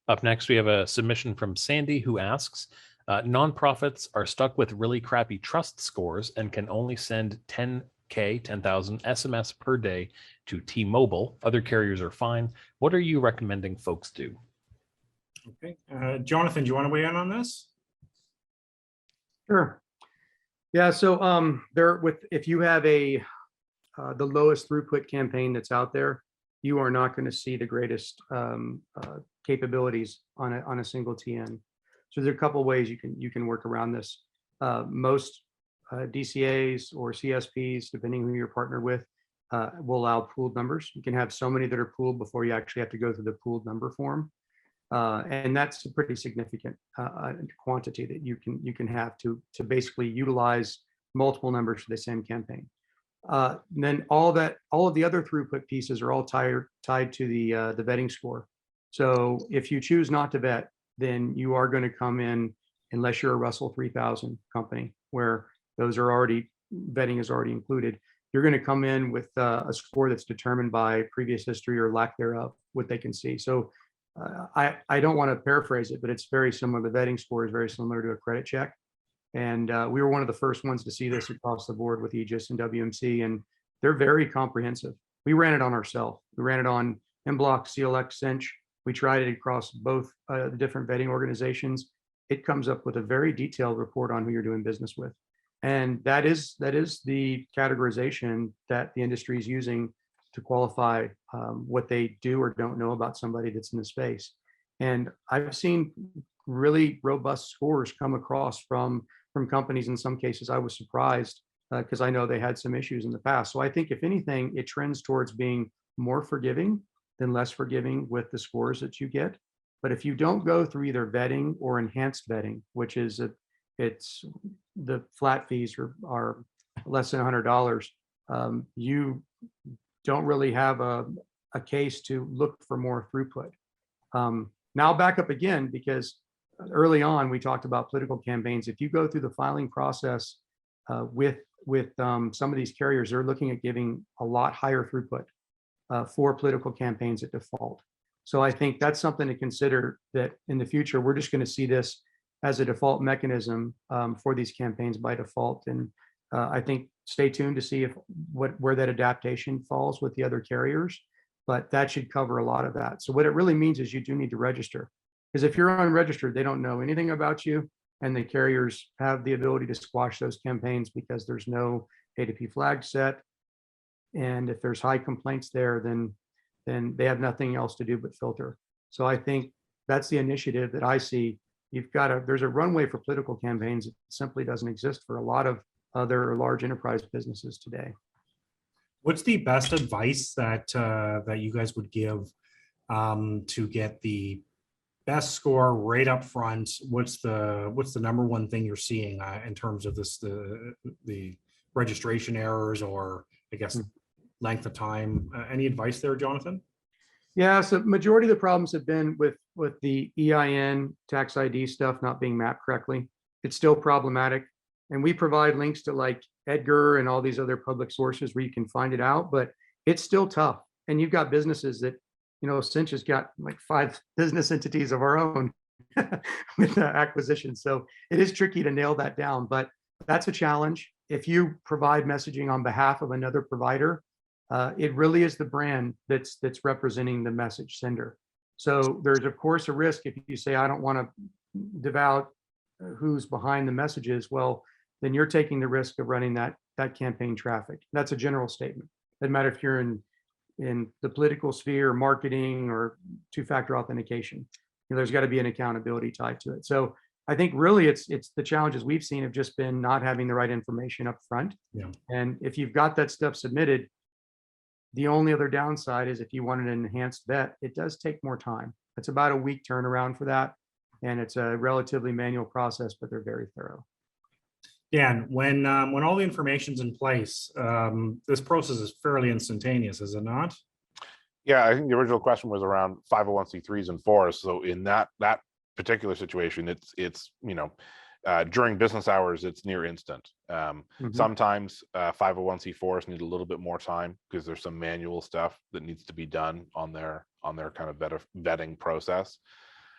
Up next, we have a submission from Sandy who asks, nonprofits are stuck with really crappy trust scores and can only send 10,000 SMS per day to T-Mobile. Other carriers are fine. What are you recommending folks do? Okay, Jonathan, do you want to weigh in on this? Sure. Yeah. So if you have the lowest throughput campaign that's out there, you are not going to see the greatest capabilities on a single TN. So there are a couple of ways you can work around this. Most DCAs or CSPs, depending who you're partnered with, will allow pooled numbers. You can have so many that are pooled before you actually have to go through the pooled number form. And that's a pretty significant quantity that you can have to basically utilize multiple numbers for the same campaign. Then all of the other throughput pieces are all tied to the vetting score. So if you choose not to vet, then you are going to come in, unless you're a Russell 3000 company where vetting is already included. You're going to come in with a score that's determined by previous history or lack thereof, what they can see. So I don't want to paraphrase it, but it's very similar. The vetting score is very similar to a credit check. And we were one of the first ones to see this across the board with Aegis and WMC, and they're very comprehensive. We ran it on ourselves. We ran it on Mblox, CLX, Sinch. We tried it across both the different vetting organizations. It comes up with a very detailed report on who you're doing business with. And that is the categorization that the industry is using to qualify what they do or don't know about somebody that's in the space. And I've seen really robust scores come across from companies. In some cases, I was surprised because I know they had some issues in the past. So I think if anything, it trends towards being more forgiving than less forgiving with the scores that you get. But if you don't go through either vetting or enhanced vetting, which is it's the flat fees are less than $100, you don't really have a case to look for more throughput. Now I'll back up again, because early on we talked about political campaigns. If you go through the filing process with some of these carriers, they're looking at giving a lot higher throughput for political campaigns at default. So I think that's something to consider, that in the future, we're just going to see this as a default mechanism for these campaigns by default. And I think stay tuned to see where that adaptation falls with the other carriers, but that should cover a lot of that. So what it really means is you do need to register, because if you're unregistered, they don't know anything about you, and the carriers have the ability to squash those campaigns because there's no A2P flag set. And if there's high complaints there, then they have nothing else to do but filter. So I think that's the initiative that I see. There's a runway for political campaigns that simply doesn't exist for a lot of other large enterprise businesses today. What's the best advice that you guys would give to get the best score right up front? What's the number one thing you're seeing in terms of the registration errors, or I guess length of time? Any advice there, Jonathan? Yeah, so majority of the problems have been with the EIN tax ID stuff not being mapped correctly. It's still problematic, and we provide links to like Edgar and all these other public sources where you can find it out, but it's still tough. And you've got businesses that, Sinch has got like 5 business entities of our own with acquisition. So it is tricky to nail that down, but that's a challenge. If you provide messaging on behalf of another provider, it really is the brand that's representing the message sender. So there's of course a risk if you say, I don't want to devout who's behind the messages. Well, then you're taking the risk of running that campaign traffic. That's a general statement. Doesn't matter if you're in the political sphere, marketing, or two-factor authentication. There's got to be an accountability tied to it. So I think really it's the challenges we've seen have just been not having the right information up front. Yeah. And if you've got that stuff submitted, the only other downside is if you want an enhanced vet, it does take more time. It's about a week turnaround for that. And it's a relatively manual process, but they're very thorough. Dan, when all the information's in place, this process is fairly instantaneous, is it not? Yeah, I think the original question was around 501c3s and 4s. So in that particular situation, it's during business hours, it's near instant. Sometimes 501c4s need a little bit more time because there's some manual stuff that needs to be done on their kind of vetting process.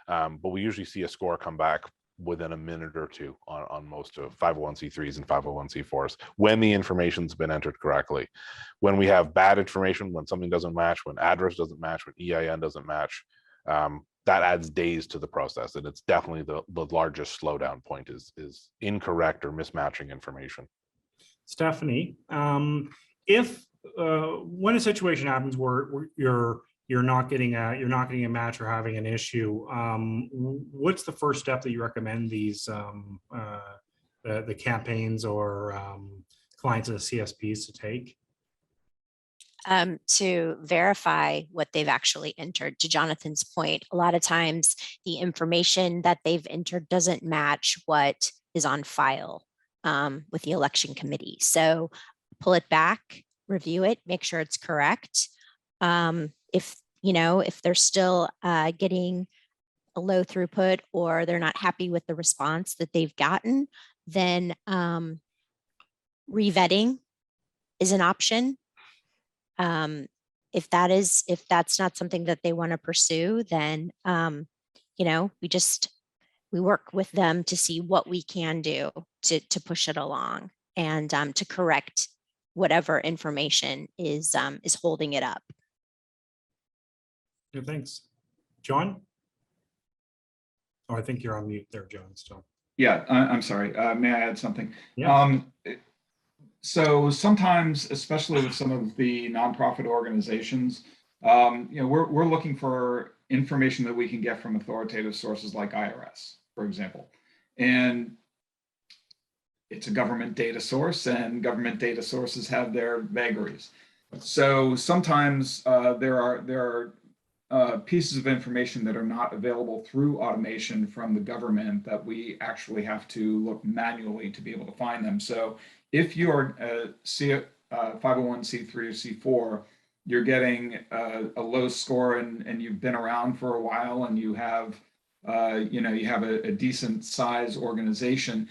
But we usually see a score come back within a minute or two on most of 501c3s and 501c4s when the information's been entered correctly. When we have bad information, when something doesn't match, when address doesn't match, when EIN doesn't match, that adds days to the process, and it's definitely the largest slowdown point is incorrect or mismatching information. Stephanie, if when a situation happens where you're not getting a match or having an issue, what's the first step that you recommend these the campaigns or clients of the CSPs to take? To verify what they've actually entered. To Jonathan's point, a lot of times the information that they've entered doesn't match what is on file with the election committee. So pull it back, review it, make sure it's correct. If they're still getting a low throughput or they're not happy with the response that they've gotten, then revetting is an option. If that's not something that they want to pursue, then, we work with them to see what we can do to push it along and to correct whatever information is holding it up. Yeah, thanks. John? Oh, I think you're on mute there, John, still. Yeah, I'm sorry. May I add something? Yeah. So sometimes, especially with some of the nonprofit organizations, we're looking for information that we can get from authoritative sources like IRS, for example. And it's a government data source, and government data sources have their vagaries. So sometimes there are pieces of information that are not available through automation from the government that we actually have to look manually to be able to find them. So if you're a 501c3 or C4, you're getting a low score and you've been around for a while and you have a decent size organization,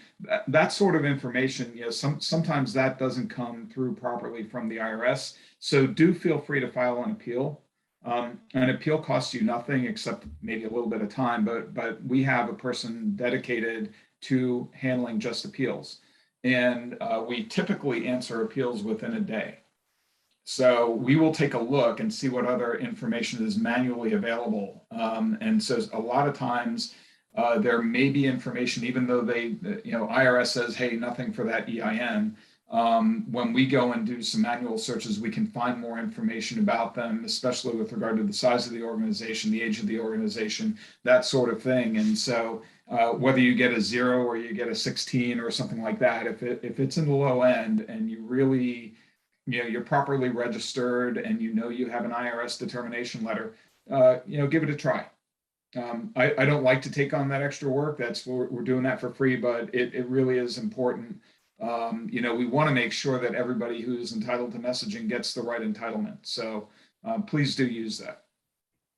that sort of information, sometimes that doesn't come through properly from the IRS. So do feel free to file an appeal. An appeal costs you nothing except maybe a little bit of time, but we have a person dedicated to handling just appeals. And we typically answer appeals within a day. So we will take a look and see what other information is manually available. And so a lot of times there may be information, even though IRS says, hey, nothing for that EIN. When we go and do some manual searches, we can find more information about them, especially with regard to the size of the organization, the age of the organization, that sort of thing. And so whether you get a 0 or you get a 16 or something like that, if it's in the low end and you really, you're properly registered and you have an IRS determination letter, give it a try. I don't like to take on that extra work. We're doing that for free, but it really is important. We want to make sure that everybody who's entitled to messaging gets the right entitlement. So please do use that.